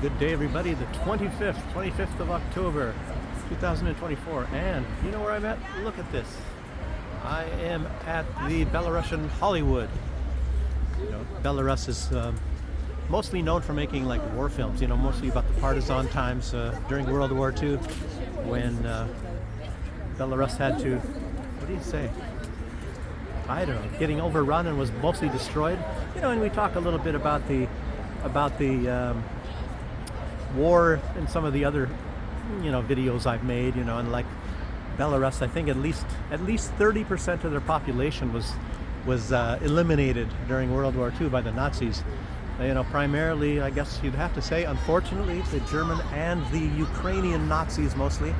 Good day, everybody. The 25th of October, 2024. And you know where I'm at? Look at this. I am at the Belarusian Hollywood. You know, Belarus is mostly known for making like war films, you know, mostly about the partisan times during World War II when Belarus had to, what do you say? I don't know, getting overrun and was mostly destroyed. You know, and we talk a little bit about the war in some of the other, you know, videos I've made, you know, and like Belarus, I think at least 30% of their population was eliminated during World War II by the Nazis. You know, primarily, I guess you'd have to say, unfortunately, the German and the Ukrainian Nazis mostly.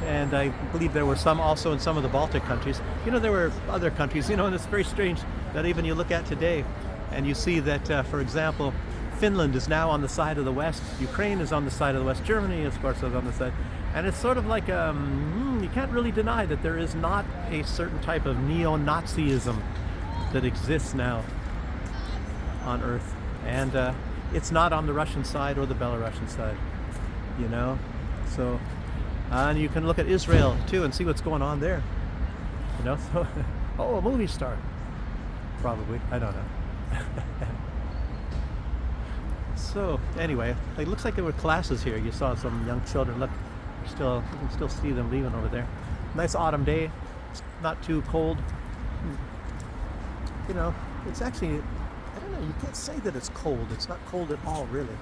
And I believe there were some also in some of the Baltic countries. You know, there were other countries, you know, and it's very strange that even you look at today and you see that, for example, Finland is now on the side of the West, Ukraine is on the side of the West, Germany, of course, is on the side. And it's sort of like, you can't really deny that there is not a certain type of neo-Nazism that exists now on Earth. And it's not on the Russian side or the Belarusian side, you know. So, and you can look at Israel too and see what's going on there, you know. So, oh, a movie star, probably, I don't know. So anyway, it looks like there were classes here. You saw some young children. Look, you can still see them leaving over there. Nice autumn day. It's not too cold. You know, it's actually, I don't know, you can't say that it's cold. It's not cold at all, really.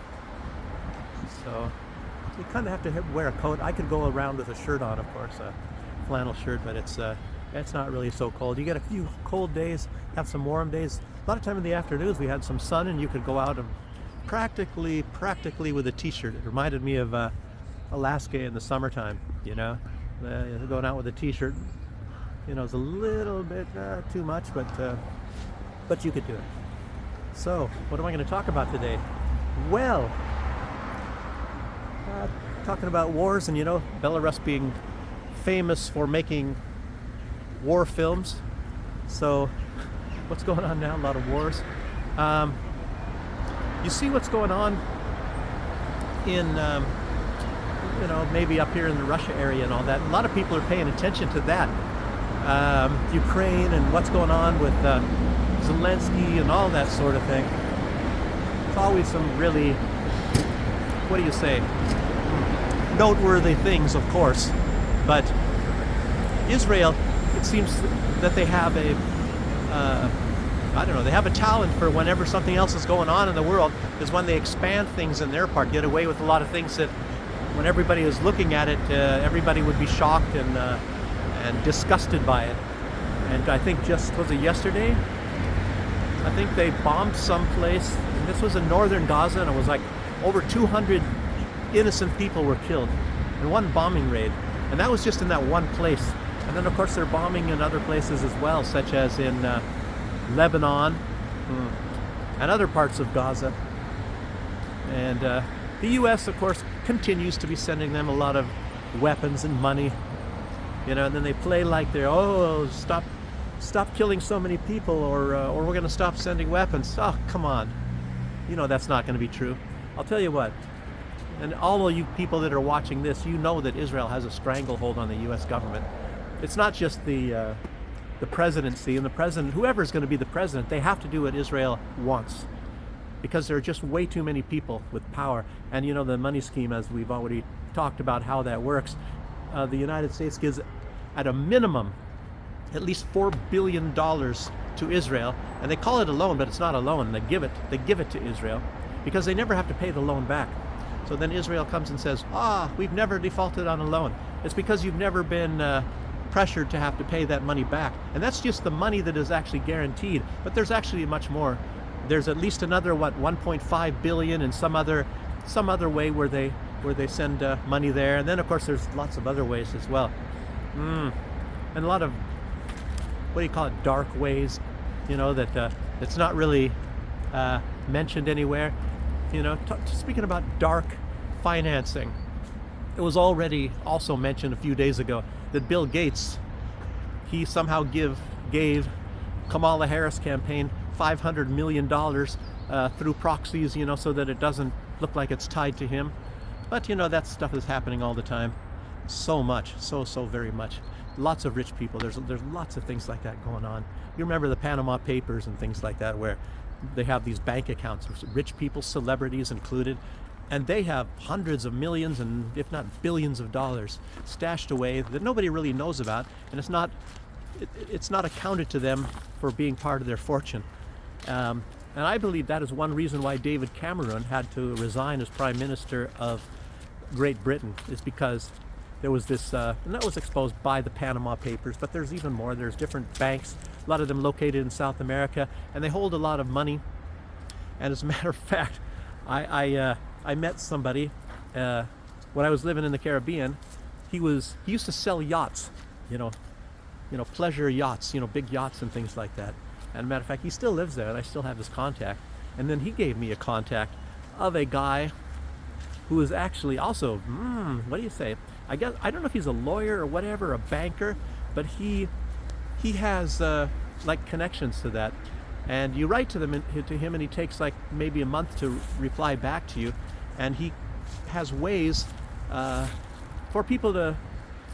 So you kind of have to wear a coat. I could go around with a shirt on, of course, a flannel shirt, but it's not really so cold. You get a few cold days, have some warm days. A lot of time in the afternoons we had some sun and you could go out and practically with a t-shirt. It reminded me of Alaska in the summertime, you know, going out with a t-shirt, you know, it's a little bit too much, but you could do it. So what am I going to talk about today? Well, talking about wars, and you know, Belarus being famous for making war films. So what's going on now? A lot of wars. You see what's going on in, you know, maybe up here in the Russia area and all that. A lot of people are paying attention to that. Ukraine and what's going on with Zelensky and all that sort of thing. It's always some really, what do you say, noteworthy things, of course. But Israel, it seems that they have I don't know, they have a talent for whenever something else is going on in the world, is when they expand things in their part, get away with a lot of things that when everybody is looking at it, everybody would be shocked and disgusted by it. And I think was it yesterday? I think they bombed someplace, and this was in northern Gaza, and it was like over 200 innocent people were killed in one bombing raid. And that was just in that one place. And then of course they're bombing in other places as well, such as in Lebanon and other parts of Gaza. And the U.S., of course, continues to be sending them a lot of weapons and money, you know, and then they play like they're, oh, stop killing so many people, or we're going to stop sending weapons. Oh, come on. You know that's not going to be true. I'll tell you what, and all of you people that are watching this, you know that Israel has a stranglehold on the U.S. government. It's not just the presidency and the president, whoever is going to be the president, they have to do what Israel wants, because there are just way too many people with power. And you know, the money scheme, as we've already talked about how that works, the United States gives at a minimum at least $4 billion to Israel, and they call it a loan, but it's not a loan. They give it to Israel because they never have to pay the loan back. So then Israel comes and says, we've never defaulted on a loan. It's because you've never been pressured to have to pay that money back. And that's just the money that is actually guaranteed. But there's actually much more. There's at least another, 1.5 billion in some other way where they send money there. And then of course there's lots of other ways as well. And a lot of, what do you call it, dark ways, you know, that it's not really mentioned anywhere. You know, speaking about dark financing, it was already also mentioned a few days ago that Bill Gates, he somehow gave Kamala Harris campaign $500 million through proxies, so that it doesn't look like it's tied to him. But that stuff is happening all the time. So much, so very much. Lots of rich people. There's lots of things like that going on. You remember the Panama Papers and things like that, where they have these bank accounts, rich people, celebrities included, and they have hundreds of millions and if not billions of dollars stashed away that nobody really knows about, and it's not accounted to them for being part of their fortune. And I believe that is one reason why David Cameron had to resign as Prime Minister of Great Britain, is because there was this, and that was exposed by the Panama Papers, but there's even more. There's different banks, a lot of them located in South America, and they hold a lot of money. And as a matter of fact, I met somebody when I was living in the Caribbean. He used to sell yachts, pleasure yachts, big yachts and things like that. And matter of fact, he still lives there, and I still have his contact. And then he gave me a contact of a guy who is actually also, what do you say? I don't know if he's a lawyer or whatever, a banker, but he has like connections to that. And you write to him, and he takes like maybe a month to reply back to you. And he has ways for people to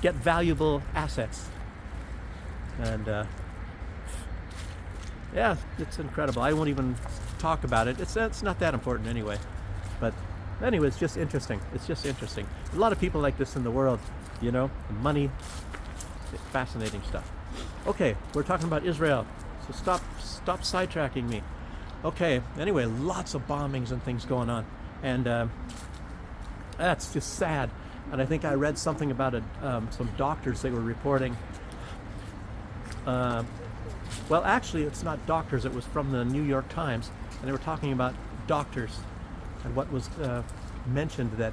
get valuable assets. And yeah, it's incredible. I won't even talk about it. It's not that important anyway. But anyway, it's just interesting. It's just interesting. A lot of people like this in the world, money, fascinating stuff. Okay, we're talking about Israel, so stop sidetracking me. Okay, anyway, lots of bombings and things going on, and that's just sad. And I think I read something about some doctors they were reporting. Well, actually, it's not doctors. It was from the New York Times, and they were talking about doctors and what was mentioned, that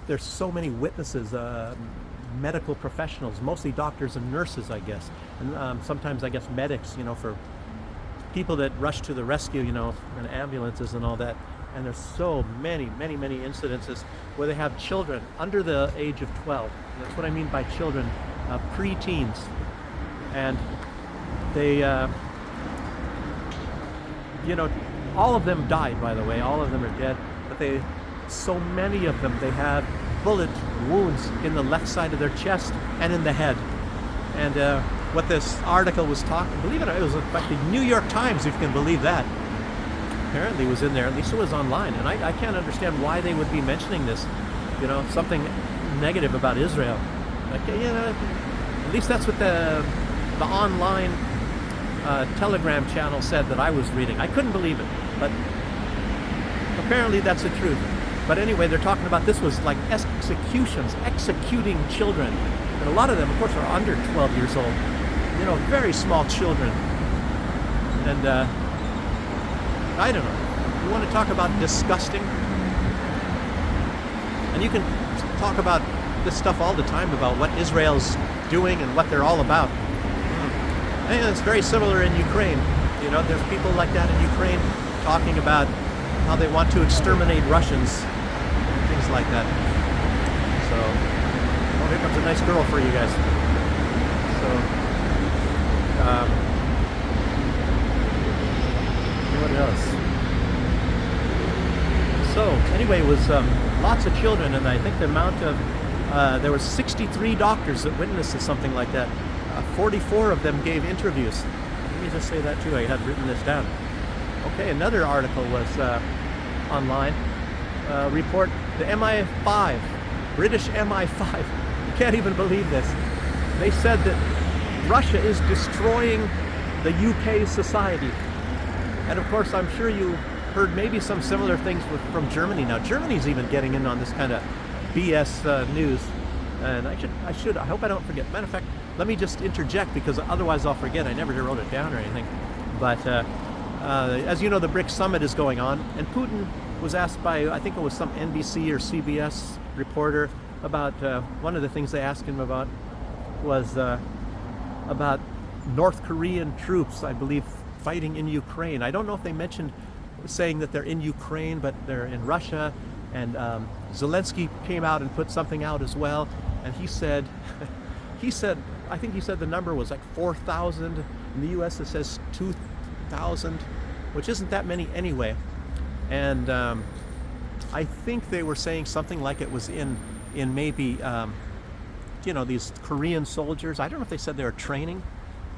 there's so many witnesses, medical professionals, mostly doctors and nurses, I guess, and sometimes I guess medics, for people that rush to the rescue, and ambulances and all that. And there's so many incidences where they have children under the age of 12. That's what I mean by children, pre-teens, and they, all of them died, by the way. All of them are dead, but so many of them, they have bullet wounds in the left side of their chest and in the head. And what this article was talking, believe it or not, it was like the New York Times, if you can believe that. Apparently it was in there, at least it was online, and I can't understand why they would be mentioning this, something negative about Israel. Like, at least that's what the online Telegram channel said that I was reading. I couldn't believe it, but apparently that's the truth. But anyway, they're talking about this was like executions, executing children. And a lot of them, of course, are under 12 years old. Very small children. And I don't know. You want to talk about disgusting? And you can talk about this stuff all the time, about what Israel's doing and what they're all about. And it's very similar in Ukraine. There's people like that in Ukraine talking about how they want to exterminate Russians, things like that. So, well, here comes a nice girl for you guys. So, what else? So, anyway, it was lots of children, and I think the amount of, there were 63 doctors that witnessed something like that. 44 of them gave interviews. Let me just say that too. I had written this down. Okay, another article was online. Report the MI5, British MI5. You can't even believe this. They said that Russia is destroying the UK society. And of course, I'm sure you heard maybe some similar things from Germany. Now, Germany's even getting in on this kind of BS news. And I hope I don't forget. Matter of fact, let me just interject, because otherwise I'll forget. I never wrote it down or anything. But as you know, the BRICS summit is going on, and Putin was asked by, I think it was some NBC or CBS reporter, about one of the things they asked him about was about North Korean troops, I believe, fighting in Ukraine. I don't know if they mentioned saying that they're in Ukraine, but they're in Russia. And Zelensky came out and put something out as well, and he said, I think he said the number was like 4,000. In the U.S. it says 2,000. which isn't that many anyway. And I think they were saying something like it was in maybe these Korean soldiers. I don't know if they said they were training.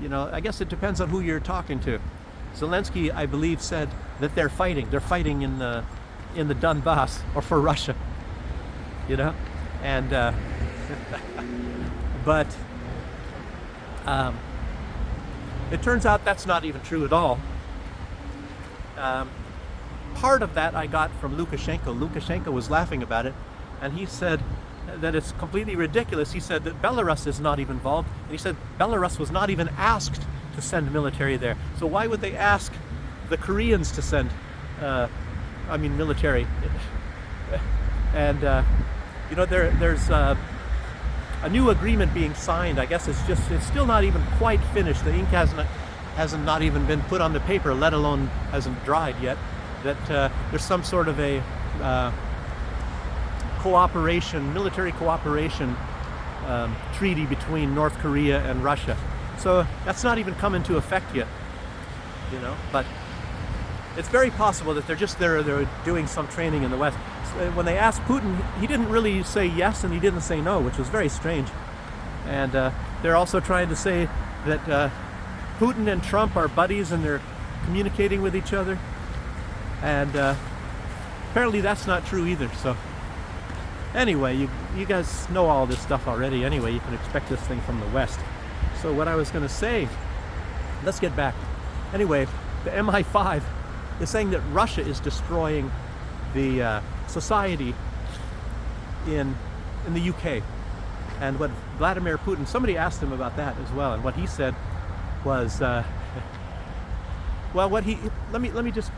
I guess it depends on who you're talking to. Zelensky, I believe, said that they're fighting. They're fighting in the Donbass, or for Russia. And but it turns out that's not even true at all. Part of that I got from Lukashenko. Lukashenko was laughing about it, and he said that it's completely ridiculous. He said that Belarus is not even involved, and he said Belarus was not even asked to send military there. So why would they ask the Koreans to send military? And there's a new agreement being signed. I guess it's still not even quite finished. The ink hasn't not even been put on the paper, let alone hasn't dried yet. That there's some sort of a military cooperation treaty between North Korea and Russia. So that's not even come into effect yet, but it's very possible that they're doing some training in the West. So when they asked Putin, he didn't really say yes and he didn't say no, which was very strange. And they're also trying to say that Putin and Trump are buddies and they're communicating with each other. And apparently that's not true either. So anyway, you guys know all this stuff already. Anyway, you can expect this thing from the West. So what I was going to say, let's get back. Anyway, the MI5 is saying that Russia is destroying the society in the UK. And what Vladimir Putin, somebody asked him about that as well, and what he said was, let me just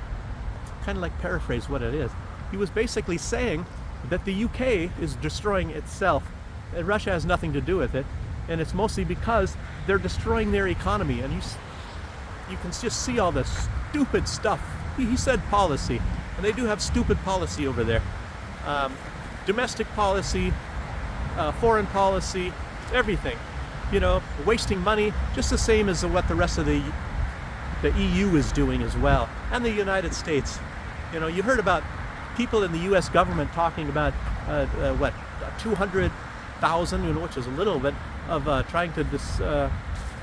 kind of like paraphrase what it is. He was basically saying that the UK is destroying itself, and Russia has nothing to do with it, and it's mostly because they're destroying their economy. And you can just see all this stupid stuff. He said policy, and they do have stupid policy over there. Domestic policy, foreign policy, everything. Wasting money, just the same as what the rest of the EU is doing as well, and the United States. You heard about people in the U.S. government talking about 200,000, which is a little bit, of trying to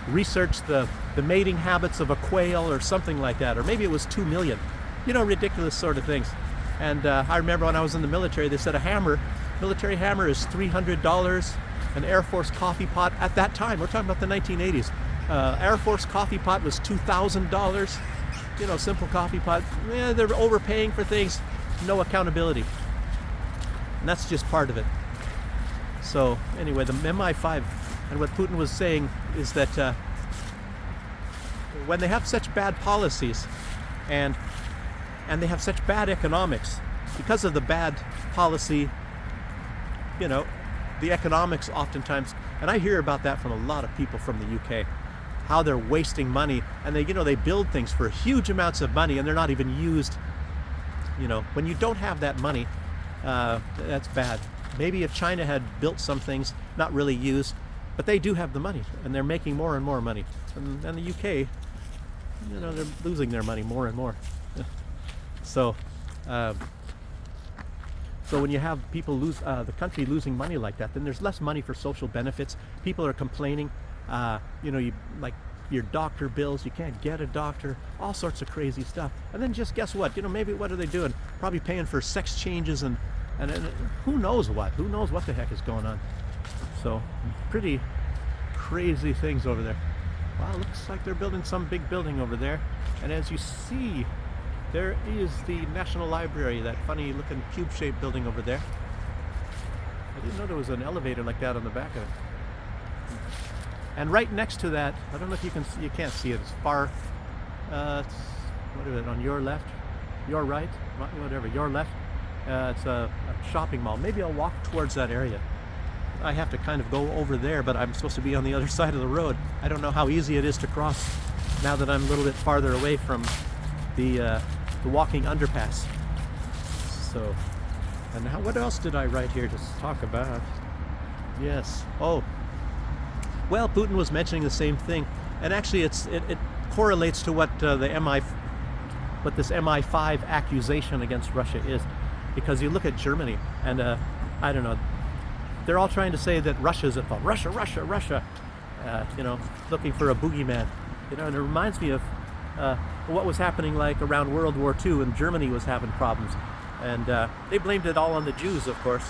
research the mating habits of a quail or something like that, or maybe it was 2 million. Ridiculous sort of things. And I remember when I was in the military, they said military hammer is $300. An Air Force coffee pot at that time, we're talking about the 1980s. Air Force coffee pot was $2,000. Simple coffee pot. They're overpaying for things. No accountability. And that's just part of it. So anyway, the MI5, and what Putin was saying is that when they have such bad policies and they have such bad economics, because of the bad policy, the economics oftentimes, and I hear about that from a lot of people from the UK, how they're wasting money, and they build things for huge amounts of money and they're not even used. When you don't have that money, that's bad. Maybe if China had built some things not really used, but they do have the money and they're making more and more money. And the UK, they're losing their money more and more. So when you have people lose, the country losing money like that, then there's less money for social benefits. People are complaining. You like your doctor bills, you can't get a doctor, all sorts of crazy stuff. And then just guess what? Maybe what are they doing? Probably paying for sex changes and who knows what? Who knows what the heck is going on? So pretty crazy things over there. Wow, looks like they're building some big building over there. And as you see, there is the National Library, that funny looking cube-shaped building over there. I didn't know there was an elevator like that on the back of it. And right next to that, I don't know if you can't see it, it's far, what is it, on your left, your right, whatever, your left, it's a shopping mall. Maybe I'll walk towards that area. I have to kind of go over there, but I'm supposed to be on the other side of the road. I don't know how easy it is to cross now that I'm a little bit farther away from the walking underpass. So, and now what else did I write here to talk about? Yes. Oh, well, Putin was mentioning the same thing, and actually it correlates to what the what this MI5 accusation against Russia is, because you look at Germany and I don't know, they're all trying to say that Russia's at fault. Russia, Russia, Russia. You know, looking for a boogeyman. You know, and it reminds me of what was happening like around World War II when Germany was having problems, and they blamed it all on the Jews, of course.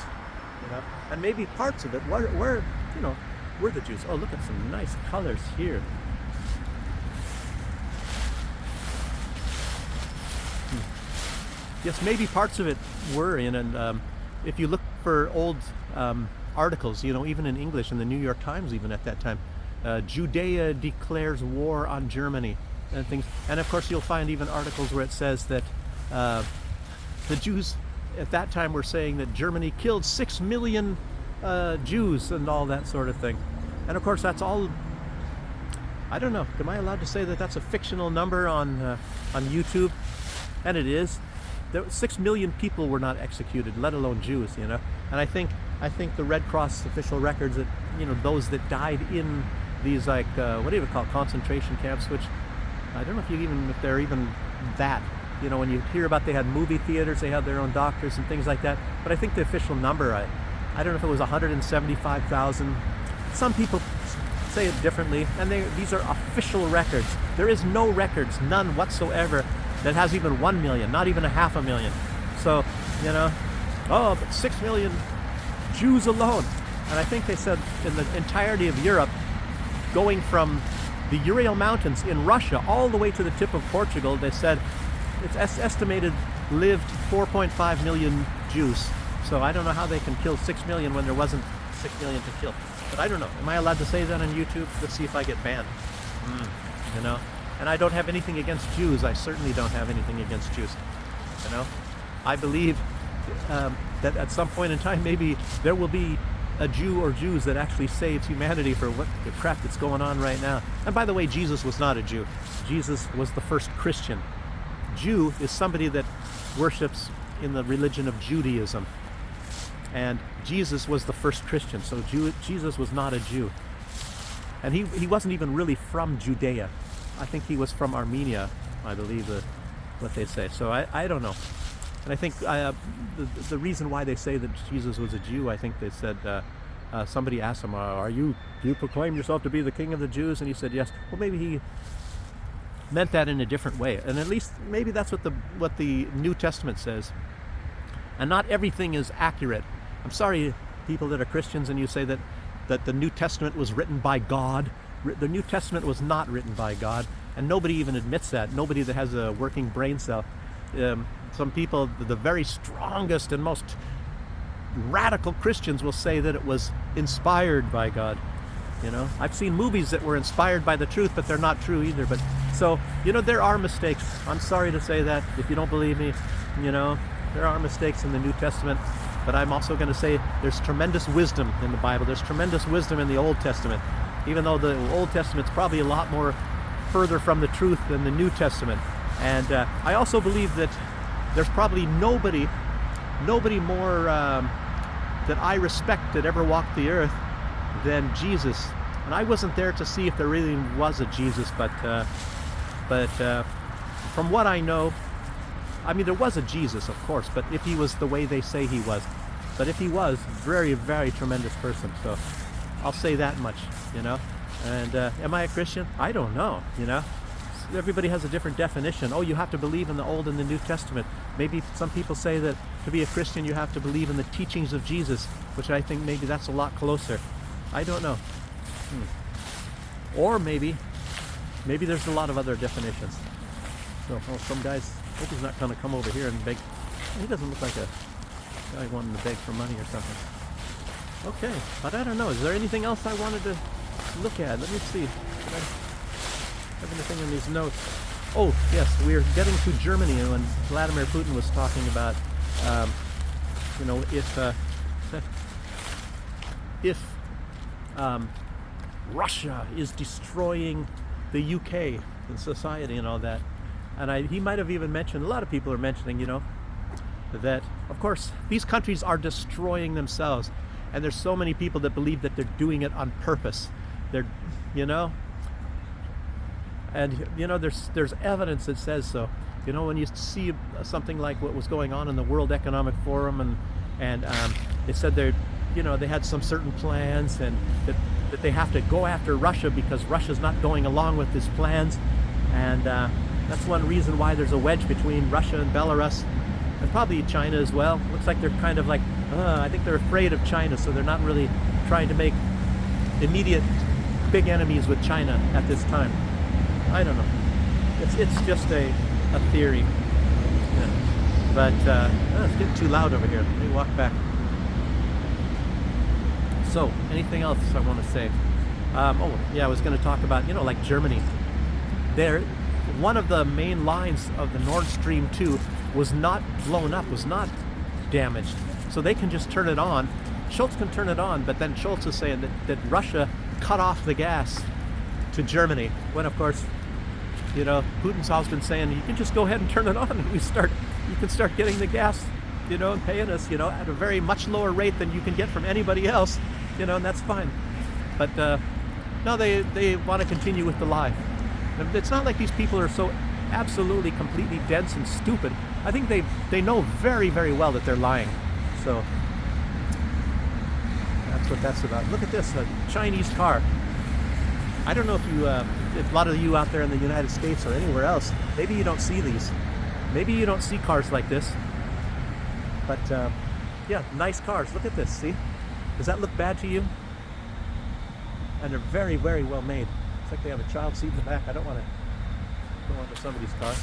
You know, and maybe parts of it were you know, were the Jews. Oh, look at some nice colors here. Yes, maybe parts of it were in, and if you look for old articles, you know, even in English, in the New York Times even at that time, Judea declares war on Germany and things. And of course you'll find even articles where it says that the Jews at that time were saying that Germany killed 6 million Jews and all that sort of thing. And of course that's all, I don't know, am I allowed to say that that's a fictional number on YouTube? And it is. 6 million people were not executed, let alone Jews, you know. And I think the Red Cross official records that, you know, those that died in these, like, what do you call it, concentration camps, which I don't know if they're even that. You know, when you hear about they had movie theaters, they had their own doctors and things like that. But I think the official number, I don't know if it was 175,000. Some people say it differently, and these are official records. There is no records, none whatsoever, that has even 1 million, not even 500,000. So, you know, oh, but 6 million Jews alone. And I think they said in the entirety of Europe, going from the Ural Mountains in Russia all the way to the tip of Portugal, they said it's estimated lived 4.5 million Jews. So I don't know how they can kill 6 million when there wasn't 6 million to kill. But I don't know. Am I allowed to say that on YouTube? Let's see if I get banned. You know? And I don't have anything against Jews. I certainly don't have anything against Jews. You know? I believe that at some point in time, maybe there will be a Jew or Jews that actually saves humanity for what the crap that's going on right now. And by the way, Jesus was not a Jew. Jesus was the first Christian. Jew is somebody that worships in the religion of Judaism. And Jesus was the first Christian, so Jesus was not a Jew. And he wasn't even really from Judea. I think he was from Armenia, I believe what they say. So I don't know. And I think the reason why they say that Jesus was a Jew, I think they said, somebody asked him, do you proclaim yourself to be the king of the Jews? And he said yes. Well, maybe he meant that in a different way. And at least maybe that's what the New Testament says. And not everything is accurate. I'm sorry, people that are Christians, and you say that the New Testament was written by God. The New Testament was not written by God, and nobody even admits that. Nobody that has a working brain cell. Some people, the very strongest and most radical Christians, will say that it was inspired by God. You know, I've seen movies that were inspired by the truth, but they're not true either. But so, you know, there are mistakes. I'm sorry to say that. If you don't believe me, you know, there are mistakes in the New Testament. But I'm also going to say there's tremendous wisdom in the Bible. There's tremendous wisdom in the Old Testament. Even though the Old Testament's probably a lot more further from the truth than the New Testament. And I also believe that there's probably nobody more that I respect that ever walked the earth than Jesus. And I wasn't there to see if there really was a Jesus, but from what I know, I mean, there was a Jesus, of course, but if he was the way they say he was. But if he was, very, very tremendous person. So I'll say that much, you know. And am I a Christian? I don't know, you know. Everybody has a different definition. Oh, you have to believe in the Old and the New Testament. Maybe some people say that to be a Christian you have to believe in the teachings of Jesus, which I think maybe that's a lot closer. I don't know. Or maybe there's a lot of other definitions. So, some guys, I hope he's not going to come over here and beg. He doesn't look like a guy wanting to beg for money or something. Okay, but I don't know. Is there anything else I wanted to look at? Let me see. Did I have anything in these notes? Oh, yes, we're getting to Germany, and Vladimir Putin was talking about, you know, if Russia is destroying the UK and society and all that. And he might have even mentioned, a lot of people are mentioning, you know, that, of course, these countries are destroying themselves. And there's so many people that believe that they're doing it on purpose. They're, you know, and, you know, there's evidence that says so. You know, when you see something like what was going on in the World Economic Forum, and it said they're, you know, they had some certain plans, and that they have to go after Russia because Russia's not going along with these plans, and that's one reason why there's a wedge between Russia and Belarus, and probably China as well. Looks like they're kind of like, I think they're afraid of China, so they're not really trying to make immediate big enemies with China at this time. I don't know. It's just a theory. Yeah. But it's getting too loud over here. Let me walk back. So, anything else I want to say? Oh, yeah, I was going to talk about, you know, like Germany. One of the main lines of the Nord Stream 2 was not blown up, was not damaged. So they can just turn it on. Scholz can turn it on, but then Scholz is saying that Russia cut off the gas to Germany. When, of course, you know, Putin's always been saying, you can just go ahead and turn it on and you can start getting the gas, you know, and paying us, you know, at a very much lower rate than you can get from anybody else, you know, and that's fine. But no, they want to continue with the lie. It's not like these people are so absolutely completely dense and stupid. I think they know very, very well that they're lying. So that's what that's about. Look at this, a Chinese car. I don't know if a lot of you out there in the United States or anywhere else, maybe you don't see these. Maybe you don't see cars like this. But yeah, nice cars. Look at this, see? Does that look bad to you? And they're very, very well made. It's like they have a child seat in the back. I don't want to go onto somebody's car.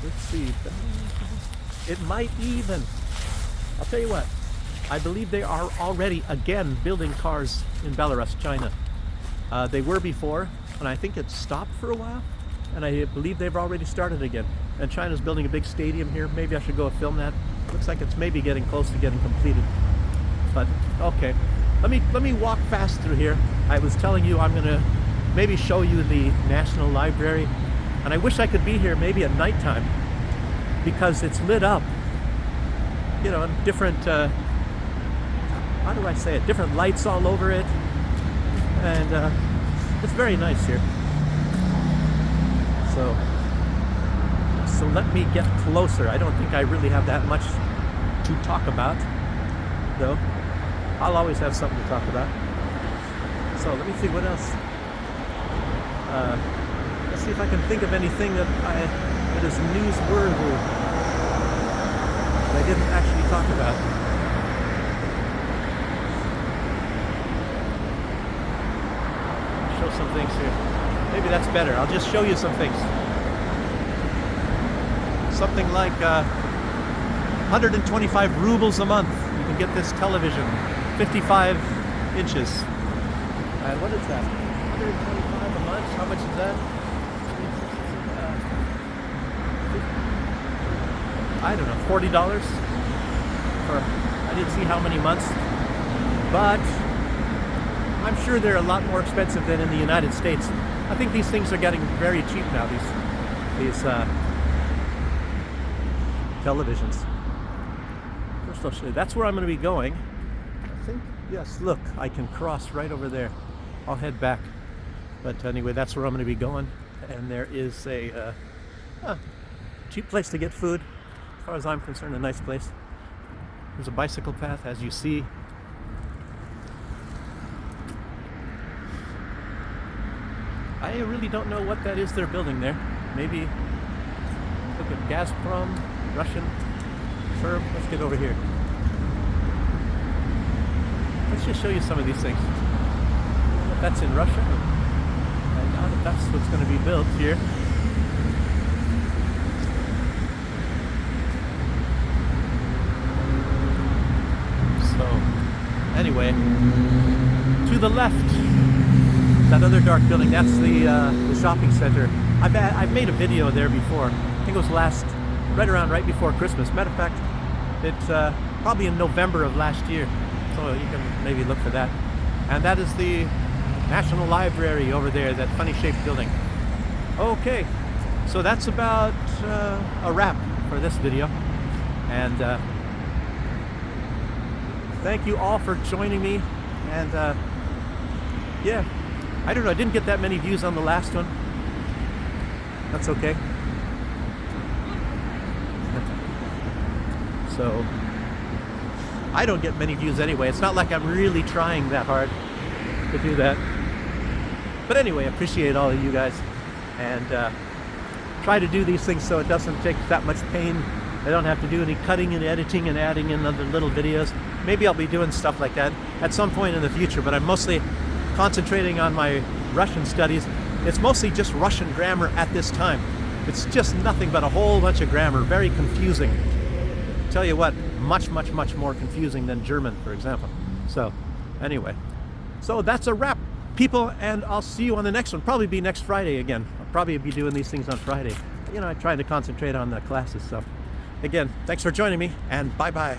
Let's see. It might even. I'll tell you what. I believe they are already again building cars in Belarus, China. They were before, and I think it stopped for a while. And I believe they've already started again. And China's building a big stadium here. Maybe I should go film that. Looks like it's maybe getting close to getting completed. But okay, let me walk fast through here. I was telling you I'm gonna maybe show you the National Library, and I wish I could be here maybe at nighttime because it's lit up. You know, different. How do I say it? Different lights all over it, and it's very nice here. So let me get closer. I don't think I really have that much to talk about, though. I'll always have something to talk about. So let me see what else. Let's see if I can think of anything that is newsworthy that I didn't actually talk about. Show some things here. Maybe that's better. I'll just show you some things. Something like 125 rubles a month. You can get this television, 55 inches. What is that? 125 a month? How much is that? I don't know, $40 for, I didn't see how many months, but I'm sure they're a lot more expensive than in the United States. I think these things are getting very cheap now, these televisions. First I'll show you. That's where I'm going to be going. I think, yes, look, I can cross right over there. I'll head back. But anyway, that's where I'm going to be going. And there is a cheap place to get food. As far as I'm concerned, a nice place. There's a bicycle path, as you see. I really don't know what that is they're building there. Maybe look at Gazprom, Russian firm. Let's get over here. Let's just show you some of these things. I don't know if that's in Russia. I doubt if that's what's going to be built here. So, anyway, to the left, that other dark building, that's the shopping center. I've made a video there before. I think it was right before Christmas. Matter of fact, it's probably in November of last year. So you can maybe look for that. And that is the National Library over there, that funny shaped building. Okay, so that's about a wrap for this video. And thank you all for joining me. And yeah. I don't know, I didn't get that many views on the last one. That's okay. So I don't get many views anyway. It's not like I'm really trying that hard to do that. But anyway, I appreciate all of you guys, and try to do these things so it doesn't take that much pain. I don't have to do any cutting and editing and adding in other little videos. Maybe I'll be doing stuff like that at some point in the future, but I'm mostly concentrating on my Russian studies. It's mostly just Russian grammar at this time. It's just nothing but a whole bunch of grammar, very confusing. Tell you what, much more confusing than German, for example. So anyway, so that's a wrap, people, and I'll see you on the next one. Probably be next Friday again. I'll probably be doing these things on Friday. You know, I try to concentrate on the classes. So again, thanks for joining me, and bye-bye.